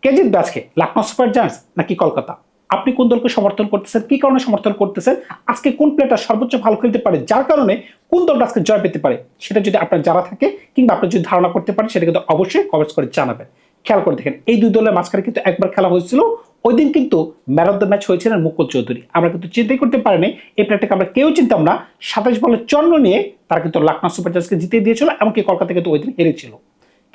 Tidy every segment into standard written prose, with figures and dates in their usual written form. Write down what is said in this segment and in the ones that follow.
কে জিতবে আজকে, Lucknow super giants নাকি কলকাতা? আপনি কোন দলকে সমর্থন করতেছেন, কি কারণে সমর্থন করতেছেন, আজকে কোন প্লেয়ারটা সর্বোচ্চ ভালো খেলতে পারে, যার কারণে কোন দলটা আজকে জয় পেতে পারে, সেটা যদি আপনার জানা থাকে কিংবা আপনি যদি ধারণা করতে পারেন, সেটা কিন্তু অবশ্যই কমেন্টস করে জানাবেন। খেয়াল করে দেখেন, এই দুই দলের মাঝখানে কিন্তু একবার খেলা হয়েছিল, ওই দিন কিন্তু ম্যান অফ দ্য ম্যাচ হয়েছিলেন মুকুল চৌধুরী। আমরা কিন্তু চিন্তাই করতে পারিনি, এই প্লেয়ারটাকে আমরা কেউ চিনতাম না, 27 বলে 54 নিয়ে তারা কিন্তু লখনৌ সুপার জায়ান্টসকে জিতিয়ে দিয়েছিল, এমনকি কলকাতা কিন্তু ওই দিন হেরেছিল।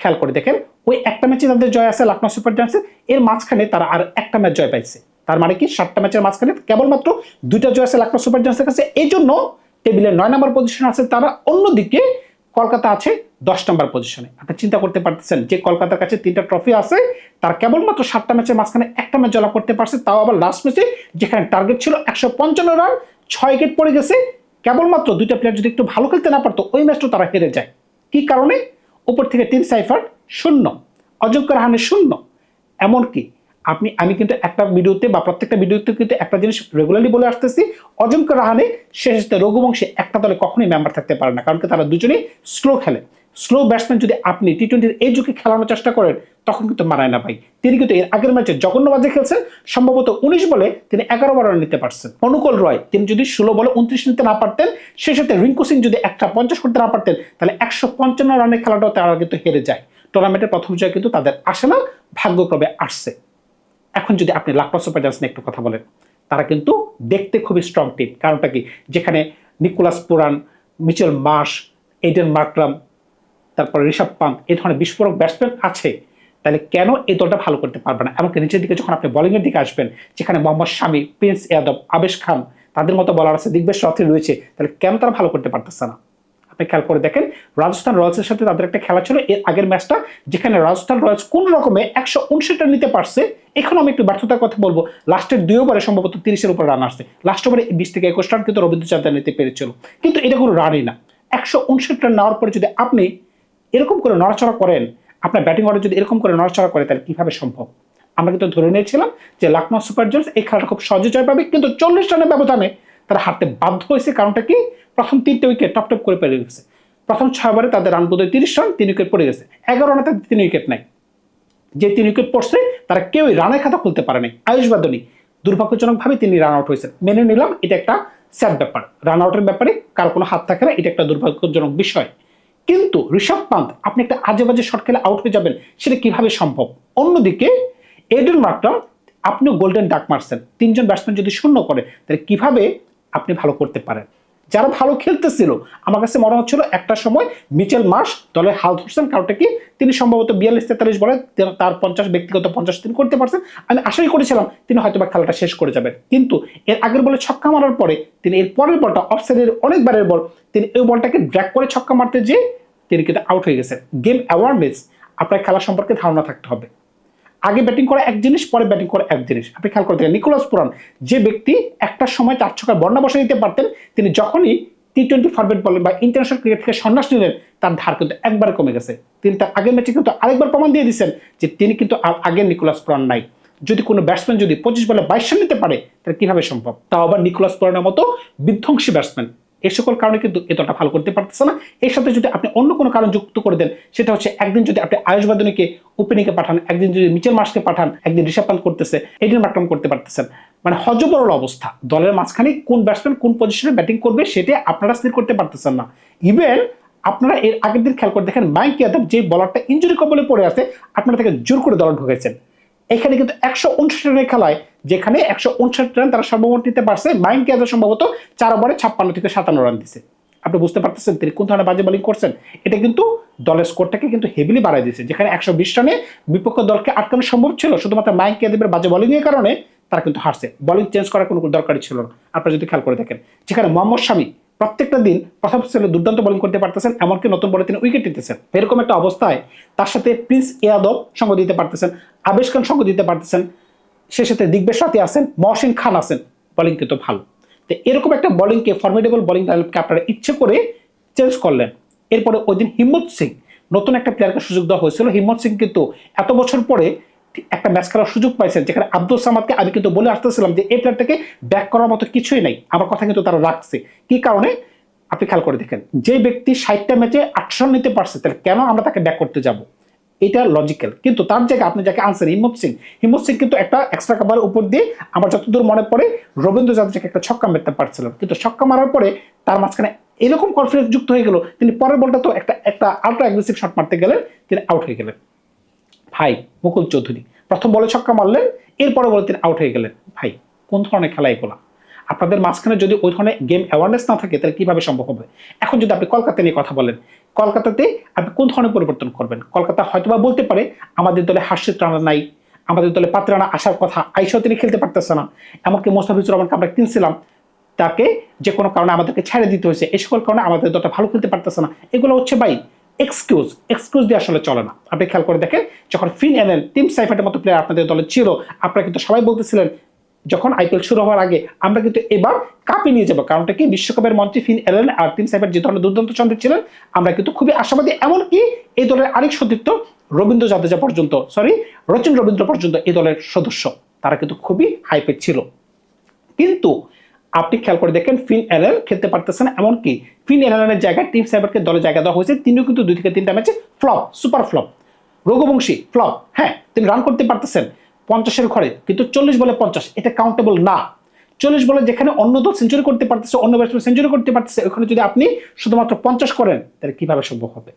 খেয়াল করে দেখেন, ওই একটা ম্যাচে তাদের জয় আছে লখনৌ সুপার জায়ান্টসের, এর মাঝখানে তারা আর একটা ম্যাচ জয় পাইছে। তার মানে কি 7টা ম্যাচের মাঝখানে কেবলমাত্র 2টা জয় আছে লখনৌ সুপার জায়ান্টসের কাছে, এই জন্য টেবিলে 9 নম্বর পজিশনে আছে তারা। অন্যদিকে কলকাতা আছে 10 নম্বর পজিশনে। আপনি চিন্তা করতে পারতেছেন যে কলকাতার কাছে 3টা ট্রফি আছে, তার কেবলমাত্র 7টা ম্যাচের মাঝখানে একটা ম্যাচ জয়লাভ করতে পারছে, তাও আবার লাস্ট ম্যাচে যেখানে টার্গেট ছিল 155 রান, 6 উইকেট পড়ে গেছে। কেবলমাত্র 2টা প্লেয়ার যদি একটু ভালো খেলতে না পারতো, ওই ম্যাচটা তারা হেরে যায়। কি কারণে? উপর থেকে টিম সাইফার 0, অজস্র রাহানে 0। এমনকি আমি কিন্তু একটা ভিডিওতে বা প্রত্যেকটা ভিডিওতে কিন্তু একটা জিনিস রেগুলারলি বলে আসতেছি, অজস্র রাহানে শেষে রঘুবংশী একটা দলে কখনোই মেম্বার থাকতে পারে না, কারণ তারা দুজনেই স্লো খেলে। স্লো ব্যাটসম্যান যদি আপনি টি-20 এই যুগে খেলানোর চেষ্টা করেন, তখন কিন্তু মানায় না ভাই। তিনি কিন্তু এর আগের ম্যাচে জঘন্যবাজে খেলছেন, সম্ভবত 19 বলে তিনি 11 রান নিতে পারছেন। অনুকূল রয় তিনি যদি 16 বলে 29 নিতে না পারতেন, সেই সাথে রিঙ্কু সিং যদি একটা 50 করতে না পারতেন, তাহলে 155 রানের খেলাটাও তারা কিন্তু হেরে যায়। টুর্নামেন্টের প্রথম জয় কিন্তু তাদের আসে না, ভাগ্যক্রমে আসছে। এখন যদি আপনি লখনৌ সুপার জায়ান্টস নিয়ে একটু কথা বলেন, তারা কিন্তু দেখতে খুবই স্ট্রং টিম। কারণটা কি? যেখানে Nicholas Pooran, Mitchell Marsh, Aiden Markram, তারপর ঋষভ পান্ত, এই ধরনের বিস্ফোরক ব্যাটসম্যান আছে, তাহলে কেন এই দলটা ভালো করতে পারবে না? এমনকি নিচের দিকে যখন আপনি বোলিংয়ের দিকে আসবেন, যেখানে মোহাম্মদ শামি, প্রিন্স ইয়াদব, আবেশ খান, তাদের মতো বলার আছে, দিগ্বেশ রথী রয়েছে, তাহলে কেন তারা ভালো করতে পারতেছে না? আপনি খেয়াল করে দেখেন, রাজস্থান রয়্যালসের সাথে তাদের একটা খেলা ছিল এর আগের ম্যাচটা, যেখানে রাজস্থান রয়্যালস কোন রকমে 159 রান নিতে পারছে। এখন আমি একটু ব্যর্থতার কথা বলবো, লাস্টের 2 ওভারে সম্ভবত 30-এর উপর রান আসছে, লাস্ট ওভারে 20 থেকে 21 রান কিন্তু রবীন্দ্র জাদেজা নিতে পেরেছিল, কিন্তু এটা কোনো রানই না। 159 রান নেওয়ার পরে যদি আপনি এরকম করে নড়াচড়া করেন, আপনার ব্যাটিং অর্ডার যদি এরকম করে নড়াচড়া করে, তাহলে কিভাবে সম্ভব? আমরা কিন্তু ধরে নিয়েছিলাম যে লখনৌ সুপার জায়ান্টস এই খেলাটা খুব সহজে জয় পাবে, কিন্তু 40 রানের ব্যবধানে তারা হারতে বাধ্য হয়েছে। কারণটা কি? প্রথম 3টে উইকেট টপ টপ করে পেরে গেছে। প্রথম 6 ওভারে তাদের রান বোধহয় 30 রান, 3 উইকেট পড়ে গেছে। 11 রানে তাদের 3 উইকেট নাই। যে 3 উইকেট পড়ছে তারা কেউই রানের খাতা খুলতে পারে নাই। আয়ুষ বাদনী দুর্ভাগ্যজনকভাবে তিনি রান আউট হয়েছেন, মেনে নিলাম, এটা একটা স্যাড ব্যাপার। রান আউটের ব্যাপারে কারো কোনো হাত থাকে না, এটা একটা দুর্ভাগ্যজনক বিষয়। কিন্তু ঋষভ পান্ত, আপনি একটা আজে বাজে শট খেলে আউট হয়ে যাবেন, সেটা কিভাবে সম্ভব? অন্যদিকে এডেন মার্করাম, আপনিও গোল্ডেন ডাক মারছেন, 3জন ব্যাটসম্যান যদি শূন্য করে, তাহলে কিভাবে আপনি ভালো করতে পারেন? যারা ভালো খেলতেছিল, আমার কাছে মনে হচ্ছিল একটা সময় মিচেল মার্শ দলের হাল ধরছেন। কারণটা কি? তিনি সম্ভবত 42-43 বলে তার 50 ব্যক্তিগত 50 তিনি করতে পারছেন। আমি আশাই করেছিলাম তিনি হয়তো বা খেলাটা শেষ করে যাবেন, কিন্তু এর আগের বলে ছক্কা মারার পরে তিনি এর পরের বলটা অফসাইডের অনেকবারের বল, তিনি এই বলটাকে ড্র্যাগ করে ছক্কা মারতে যেয়ে তিনি কিন্তু আউট হয়ে গেছেন। গেম অ্যাওয়ারনেস, আপনার খেলা সম্পর্কে ধারণা থাকতে হবে। আগে ব্যাটিং করা এক জিনিস, পরে ব্যাটিং করা এক জিনিস। আপনি খেয়াল করে দেখেন, নিকোলাস পুরান যে ব্যক্তি একটা সময় 4 ছক্কার বন্যা বসে দিতে পারতেন, তিনি যখনই টি-20 ফরম্যাট বলেন বা ইন্টারন্যাশনাল ক্রিকেট থেকে সন্ন্যাস নিলেন, তার ধার কিন্তু একবারে কমে গেছে। তিনি তার আগের ম্যাচে কিন্তু আরেকবার প্রমাণ দিয়ে দিচ্ছেন যে তিনি কিন্তু আর আগের নিকোলাস পুরান নাই। যদি কোনো ব্যাটসম্যান যদি 25 বলে 22 রান নিতে পারে, তাহলে কিভাবে সম্ভব? তাও আবার নিকোলাস পুরানের মতো বিধ্বংসী ব্যাটসম্যান। এই সকল কারণে কিন্তু এতটা ভালো করতে পারতেছে না। এর সাথে যদি আপনি অন্য কোনো কারণ যুক্ত করে দেন, সেটা হচ্ছে একদিন যদি আপনি আয়ুষ বাদনীকে ওপেনিংয়ে পাঠান, একদিন যদি মিচেল মার্শকে পাঠান, একদিন ঋষভ পান্ত করতেছে, এডেন মার্করাম করতে পারতেছেন, মানে হযবরল অবস্থা। দলের মাঝখানে কোন ব্যাটসম্যান কোন পজিশনে ব্যাটিং করবে সেটা আপনারা স্থির করতে পারতেছেন না। ইভেন আপনারা এর আগের দিন খেয়াল করে দেখেন, মাইক ইয়াদব যে বলারটা ইনজুরি কবলে পড়ে আছে, আপনারা তাকে জোর করে দলে ঢুকেছেন। এখানে কিন্তু 159 রানের খেলায়, যেখানে 159 রান তারা সর্বমোট নিতে পারছে, মাইক ইয়াদব সম্ভবত 4 ওভারে 56 থেকে 57 রান দিছে। আপনি বুঝতে পারতেছেন তিনি কোন ধরনের বাজে বোলিং করছেন। এটা কিন্তু দলের স্কোরটাকে কিন্তু হেভিলি বাড়ায় দিয়েছে। যেখানে 120 রানে বিপক্ষ দলকে আটকানো সম্ভব ছিল, শুধুমাত্র মাইক ইয়াদবের বাজে বোলিং এর কারণে তারা কিন্তু হারছে। বোলিং চেঞ্জ করার কোনো দরকারই ছিল না। আপনারা যদি খেয়াল করে দেখেন, যেখানে মোহাম্মদ শামি প্রত্যেকটা দিন প্রথম শ্রেণীর দুর্দান্ত বোলিং করতে পারতেছেন, এমনকি নতুন বলে তিনি উইকেট নিতেছেন। এরকম একটা অবস্থায় তার সাথে প্রিন্স ইয়াদব সঙ্গ দিতে পারতেছেন, আবেশ খান সঙ্গ দিতে পারতেছেন, সে সাথে দিগ্বেশ রাতি আছেন, মহসিন খান আছেন, বোলিং কিন্তু ভালো। তো এরকম একটা বোলিংকে, ফর্মিডেবল বোলিং লাইনআপকে আপনারা ইচ্ছে করে চেঞ্জ করলেন। এরপরে ওই দিন হিম্মত সিং, নতুন একটা প্লেয়ারকে সুযোগ দেওয়া হয়েছিল। হিম্মত সিং কিন্তু এত বছর পরে একটা ম্যাচ খেলার সুযোগ পাইছেন, যেখানে আব্দুল সামাদকে আমি কিন্তু বলে আসতেছিলাম যে এই প্লেয়ারটাকে ব্যাক করার মতো কিছুই নাই। আমার কথা কিন্তু তারা রাখছে। কি কারণে? আপনি খেয়াল করে দেখেন, যে ব্যক্তি 60টা ম্যাচে 8 রান নিতে পারছে, তাহলে কেন আমরা তাকে ব্যাক করতে যাব? এটা লজিক্যাল, কিন্তু তার জায়গায় আপনি যাকে আনছেন হিম্মত সিং কিন্তু একটা এক্সট্রা কাভারের উপর দিয়ে আমার যতদূর মনে পড়ে রবীন্দ্র জাদেজাকে একটা ছক্কা মারতে পারছিলেন, কিন্তু ছক্কা মারার পরে তার মাঝখানে এরকম কনফিডেন্স যুক্ত হয়ে গেল, তিনি পরের বলটা তো একটা আলট্রা অ্যাগ্রেসিভ শট মারতে গেলেন, তিনি আউট হয়ে গেলেন। ভাই মুকুল চৌধুরী প্রথম বলে ছক্কা মারলেন, এরপরে বলে তিনি আউট হয়ে গেলেন। ভাই কোন ধরনের খেলা এগুলা? আপনাদের মাঝখানে যদি ওই ধরনের গেম অ্যাওয়ারনেস না থাকে তাহলে কিভাবে সম্ভব হবে? এখন যদি আপনি কলকাতা নিয়ে কথা বলেন, কলকাতাতে আপনি কোন ধরনের পরিবর্তন করবেন? কলকাতা হয়তোবা বলতে পারে আমাদের দলে হার্ষিত রানা নাই, আমাদের দলে পাত্র রানা আসার কথা, আইসাও তিনি খেলতে পারতেছে না, এমনকি মোস্তাফিজুর রহমানকে আমরা কিনছিলাম, তাকে যে কোনো কারণে আমাদেরকে ছেড়ে দিতে হয়েছে, এই সকল কারণে আমাদের দলটা ভালো খেলতে পারতেছে না। এগুলো হচ্ছে ভাই এক্সকিউজ দিয়ে আসলে চলে না। আপনি খেয়াল করে দেখেন, যখন ফিন এলেন, টিম সাইফার্টের মতো প্লেয়ার আপনাদের দলে ছিল, আপনারা কিন্তু সবাই বলতেছিলেন যখন আইপিএল শুরু হওয়ার আগে আমরা কিন্তু এবার কাপে নিয়ে যাবো, কারণটা কি বিশ্বকাপের মঞ্চে ফিন এলেন আর টিম সাইফার্ট যে ধরনের দুর্দান্ত চন্দ্র ছিলেন, আমরা কিন্তু খুবই আশাবাদী। এমনকি এই দলের আরেক সতীর্থ রচিন রবীন্দ্র পর্যন্ত এই দলের সদস্য, তারা কিন্তু খুবই হাইপেড ছিল। কিন্তু আপনি খেয়াল করে দেখেন ফিন এলেন খেলতে পারতেছেন না, এমনকি ফিন এলেনের জায়গায় টিম সাইফার্টকে দলে জায়গা দেওয়া হয়েছে, তিনিও কিন্তু 2 থেকে 3টা ম্যাচে flop, super flop. Raghuvanshi flop, হ্যাঁ তিনি রান করতে পারতেছেন 50-এর ঘরে, কিন্তু 40 বলে 50 এটা কাউন্টেবল না। 40 বলে যেখানে অন্য দল সেঞ্চুরি করতে পারতেছে, অন্য ব্যাটসম্যান সেঞ্চুরি করতে পারতেছে, ওখানে যদি আপনি শুধুমাত্র 50 করেন তাহলে কিভাবে সম্ভব হবে?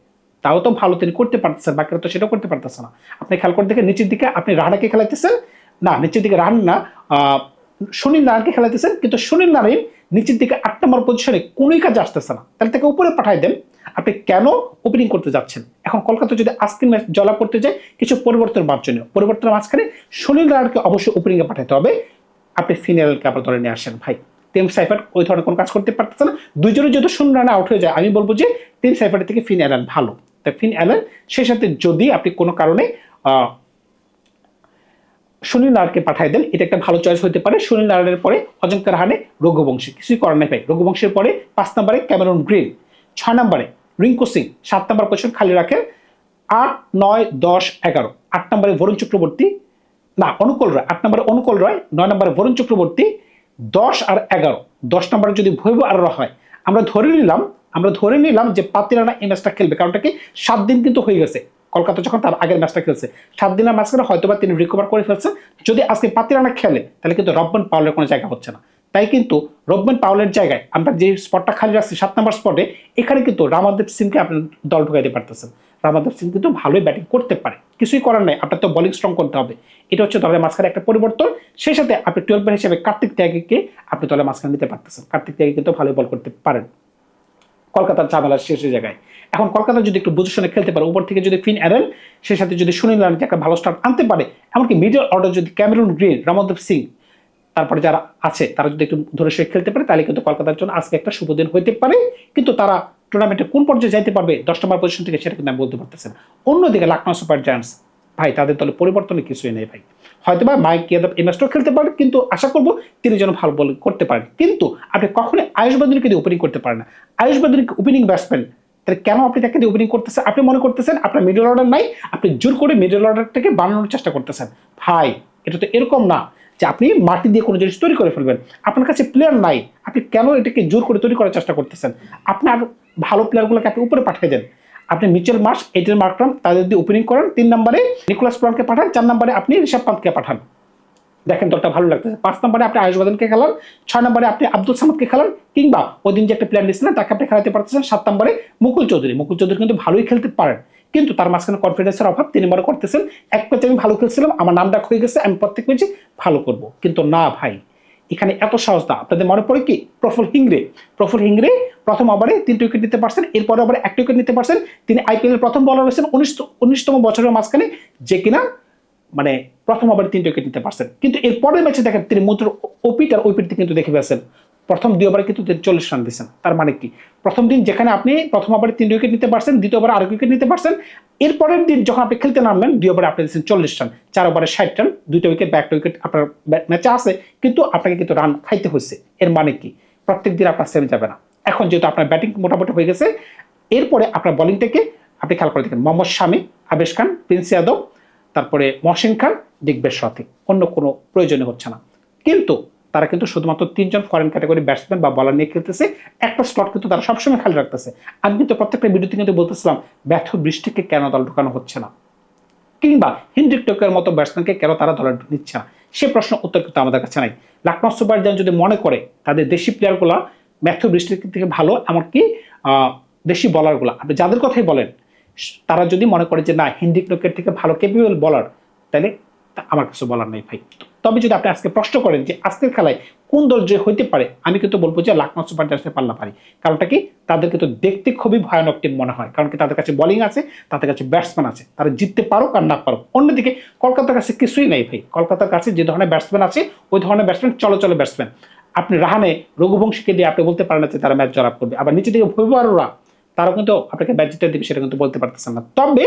তাও তো ভালো তিনি করতে পারতেছেন, বাকিরা তো সেটাও করতে পারতেছে না। আপনি খেয়াল করে দেখেন নিচের দিকে আপনি রাহানাকে খেলাইতেছেন, না নিচের দিকে রাহান না, সুনীল নারায়ণকে খেলাইতেছেন, কিন্তু সুনীল নারায়ণ নিচের দিকে 8 নম্বর পজিশনে কোনোই কাজে আসতেছে না, তাহলে তাকে উপরে পাঠাই দেন। আপনি কেন ওপেনিং করতে যাচ্ছেন? এখন কলকাতা যদি আজকের ম্যাচ জয়লাভ করতে যায়, কিছু পরিবর্তন বাঞ্ছনীয়, পরিবর্তনের মাঝখানে সুনীল নারায়ণকে অবশ্যই ওপেনিংয়ে পাঠাতে হবে। আপনি ফিনালকে আবার ধরে নিয়ে আসেন। ভাই টিম সাইফার্ট ওই ধরনের কোনো কাজ করতে পারতেছে না, দুইজনে যদি শূন্য রানে আউট হয়ে যায়, আমি বলবো যে টিম সাইফার্টের থেকে ফিন অ্যালান ভালো। তাই ফিন অ্যালান, সেই সাথে যদি আপনি কোনো কারণে সুনীল নারায়ণকে পাঠাই দেন, এটা একটা ভালো চয়েস হতে পারে। সুনীল নারায়ণের পরে অজিঙ্ক্য রাহানে, রঘুবংশী, কিছুই করার নাই ভাই। রঘুবংশের পরে 5 নম্বরে ক্যামেরন গ্রিন, 6 নম্বরে রিঙ্কু সিং, 7 নম্বর পজিশন খালি রাখেন, 8, 9, 10, 11, 8 নম্বরে বরুণ চক্রবর্তী, না অনুকূল রয়, 8 নম্বরে অনুকূল রয়, 9 নম্বরে বরুণ চক্রবর্তী, 10 আর 11, 10 নম্বরে যদি ভৈব আরোরা হয়, আমরা ধরে নিলাম যে পাতি রানা এই ম্যাচটা খেলবে, কারণটা কি 7 দিন কিন্তু হয়ে গেছে কলকাতা যখন তার আগের ম্যাচটা খেলছে, 7 দিনের মাঝখানে হয়তোবা তিনি রিকভার করে ফেলছেন। যদি আজকে পাতি রানা খেলে তাহলে কিন্তু রবমান পাউলের কোনো জায়গা হচ্ছে না। তাই কিন্তু রবমান পাউলের জায়গায় আমরা যে স্পটটা খালি রাখছি 7 নম্বর স্পটে, এখানে কিন্তু রামাদেব সিংকে আপনি দল ঢুকাইতে পারতেছেন। রামাদেব সিং কিন্তু ভালোই ব্যাটিং করতে পারে, কিছুই করার নাই, আপনার তো বোলিং স্ট্রং করতে হবে। এটা হচ্ছে দলের মাঝখানে একটা পরিবর্তন। সেই সাথে আপনি 12 ম্যান হিসেবে কার্তিক ত্যাগীকে আপনি দলের মাঝখানে নিতে পারতেছেন। কার্তিক ত্যাগী কিন্তু ভালোই বল করতে পারেন। কলকাতার ঝামেলার শেষের জায়গায় এখন কলকাতা যদি একটু পজিশনে খেলতে পারে, উপর থেকে যদি ফিন অ্যারেন, সেই সাথে যদি সুনীল নারায়ণকে একটা ভালো স্টার্ট আনতে পারে, এমনকি মিডল অর্ডার যদি ক্যামেরন গ্রিন, রামদেব সিং, তারপরে যারা আছে তারা যদি একটু ধরে সে খেলতে পারে, তাহলে কিন্তু কলকাতার জন্য আজকে একটা শুভ দিন হইতে পারে। কিন্তু তারা টুর্নামেন্টে কোন পর্যায়ে যাইতে পারবে 10 নম্বর পজিশন থেকে, সেটা কিন্তু আমি বলতে পারতেছেন। অন্যদিকে লখনৌ সুপার জায়ান্টস, ভাই তাদের দলে পরিবর্তনে কিছুই নেই ভাই। হয়তোবা মাইক ইয়াদব এই ম্যাচটাও খেলতে পারেন, কিন্তু আশা করবো তিনি যেন ভালো বল করতে পারেন। কিন্তু আপনি কখনোই আয়ুষ বাদুরীকে দিয়ে ওপেনিং করতে পারেন না। আয়ুষ বাদুরী ওপেনিং ব্যাটসম্যান, তাহলে কেন আপনি তাকে দিয়ে ওপেনিং করতেছেন? আপনি মনে করতেছেন আপনার মিডল অর্ডার নাই, আপনি জোর করে মিডল অর্ডারটাকে বানানোর চেষ্টা করতেছেন। ভাই এটা তো এরকম না যে আপনি মাটি দিয়ে কোনো জিনিস তৈরি করে ফেলবেন, আপনার কাছে প্লেয়ার নাই, আপনি কেন এটাকে জোর করে তৈরি করার চেষ্টা করতেছেন? আপনার ভালো প্লেয়ারগুলোকে আপনি উপরে পাঠিয়ে দেন। আপনি মিচেল মার্শ, এডেন মার্করাম তাদের দিয়ে ওপেনিং করেন, 3 নম্বরে নিকোলাস পুরানকে পাঠান, 4 নম্বরে আপনি ঋষভ পান্তকে পাঠান, দেখেন দলটা ভালো লাগতেছে। 5 নম্বরে আপনি আয়ুষ বাদনকে খেলান, 6 নম্বরে আপনি আব্দুল সামাদকে খেলান, কিংবা ওই দিন যে একটা প্লেয়ার নিয়েছিলেন তাকে আপনি খেলাতে পারতেছেন 7 নম্বরে মুকুল চৌধুরী কিন্তু ভালোই খেলতে পারেন, কিন্তু তার মাঝখানে কনফিডেন্সের অভাব। তিনি মনে করতেছেন এক ম্যাচে আমি ভালো খেলছিলাম, আমার নাম ডাক হয়ে গেছে, আমি প্রত্যেক ম্যাচে ভালো করব। কিন্তু না ভাই, এখানে এত সাহস না। আপনাদের মনে পড়ে কি প্রফুল হিংরে প্রথম ওভারে 3টি উইকেট নিতে পারছেন, এরপরে ওভারে 1টি উইকেট নিতে পারছেন। তিনি আইপিএল এর প্রথম বলার হয়েছেন 19তম বছরের মাঝখানে, যে কিনা মানে প্রথম ওভারে 3টি উইকেট নিতে পারছেন। কিন্তু এর পরের ম্যাচে দেখেন তিনি মাত্র ওপিটা কিন্তু দেখে পেয়েছেন, প্রথম 2 ওভারে কিন্তু 40 রান দিয়েছেন। তার মানে কি, প্রথম দিন যেখানে আপনি প্রথম ওভারে 3টি উইকেট নিতে পারছেন, দ্বিতীয় ওভারে আরেক উইকেট নিতে পারছেন, এরপরের দিন যখন আপনি খেলতে নামলেন 2 ওভারে আপনি দিয়েছেন 40 রান, 4 ওভারে 60 রান, 2টা উইকেট বা 1টা উইকেট আপনার ম্যাচে আছে, কিন্তু আপনাকে কিন্তু রান খাইতে হয়েছে। এর মানে কি, প্রত্যেক দিন আপনার সেম যাবে না। এখন যেহেতু আপনার ব্যাটিং মোটামুটি হয়ে গেছে, এরপরে আপনার বোলিংটাকে আপনি খেয়াল করে দেখেন, মোহাম্মদ শামি, আবেশ খান, প্রিন্স যাদব, তারপরে মহসিন খান, দিগ্বেশ রথী, অন্য কোনো প্রয়োজনীয় হচ্ছে না। কিন্তু তারা কিন্তু শুধুমাত্র 3 জন ফরেন ক্যাটাগরি ব্যাটসম্যান বা বলার নিয়ে খেলতেছে, একটা স্লট কিন্তু তারা সবসময় খালি রাখতেছে। আমি কিন্তু প্রত্যেকটা ভিডিওতে কিন্তু বলতেছিলাম ব্যর্থ বৃষ্টিকে কেন দল ঢুকানো হচ্ছে না। কিংবা হেনরিক টোকের মতো ব্যাটসম্যানকে কেন তারা দলে নিচ্ছে না, সে প্রশ্ন উত্তর কিন্তু আমাদের কাছে নাই। লখনৌ সুপার জায়ান্টস যদি মনে করে তাদের দেশি প্লেয়ারগুলো ম্যাথিউ বৃষ্টির থেকে ভালো, এমনকি দেশি বলারগুলো আপনি যাদের কথাই বলেন, তারা যদি মনে করে যে না হেনরিক টোকের থেকে ভালো ক্যাপেবল বলার, তাহলে আমার কিছু বলার নেই ভাই। তবে যদি আপনি আজকে প্রশ্ন করেন যে আজকের খেলায় কোন দল যে হইতে পারে, আমি কিন্তু বলবো যে লখনৌ সুপার জায়ান্টসের পাল্লা পারি। কারণটা কি, তাদের কিন্তু দেখতে খুবই ভয়ানক টিম মনে হয়, কারণ কি তাদের কাছে বোলিং আছে, তাদের কাছে ব্যাটসম্যান আছে, তারা জিততে পারুক আর না পারুক। অন্যদিকে কলকাতার কাছে কিছুই নেই ভাই। কলকাতার কাছে যে ধরনের ব্যাটসম্যান আছে, ওই ধরনের ব্যাটসম্যান চলো ব্যাটসম্যান। আপনি রাহানে রঘুবংশীকে দিয়ে আপনি বলতে পারেন না যে তারা ম্যাচ জয়লাভ করবে, আবার নিচে দিকে ভৈবরা তারাও কিন্তু আপনাকে ম্যাচ জিতে দিবে, সেটা কিন্তু বলতে পারতেছেন না। তবে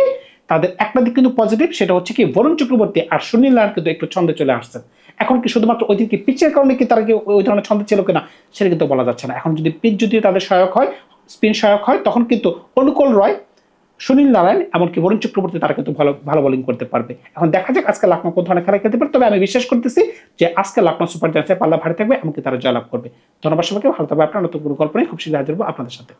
তাদের একটা দিক কিন্তু পজিটিভ, সেটা হচ্ছে কি বরুণ চক্রবর্তী আর সুনীল নারায়ণ কিন্তু একটু ছন্দে চলে আসছে। এখন কি শুধুমাত্র ওই দিন কি পিচের কারণে কি তারা কি ওই ধরনের ছন্দে ছিল কিনা, সেটা কিন্তু বলা যাচ্ছে না। এখন যদি পিচ যদি তাদের সহায়ক হয়, স্পিন সহায়ক হয়, তখন কিন্তু অনুকূল রয়, সুনীল নারায়ণ, এমনকি বরুণ চক্রবর্তী তারা কিন্তু ভালো ভালো বোলিং করতে পারবে। এখন দেখা যাক আজকে লখনৌ কোন ধরনের খেলা খেলতে পারে। তবে আমি বিশ্বাস করতেছি যে আজকে লখনৌ সুপার জায়ান্টসের পাল্লা ভারী থাকবে, এমনকি তারা জয়লাভ করবে। ধন্যবাদ সবাইকে, ভালো থাকবে। আপনার নতুন কোনো গল্প নিয়ে খুব শীঘ্রই হাজির হবো আপনাদের সাথে।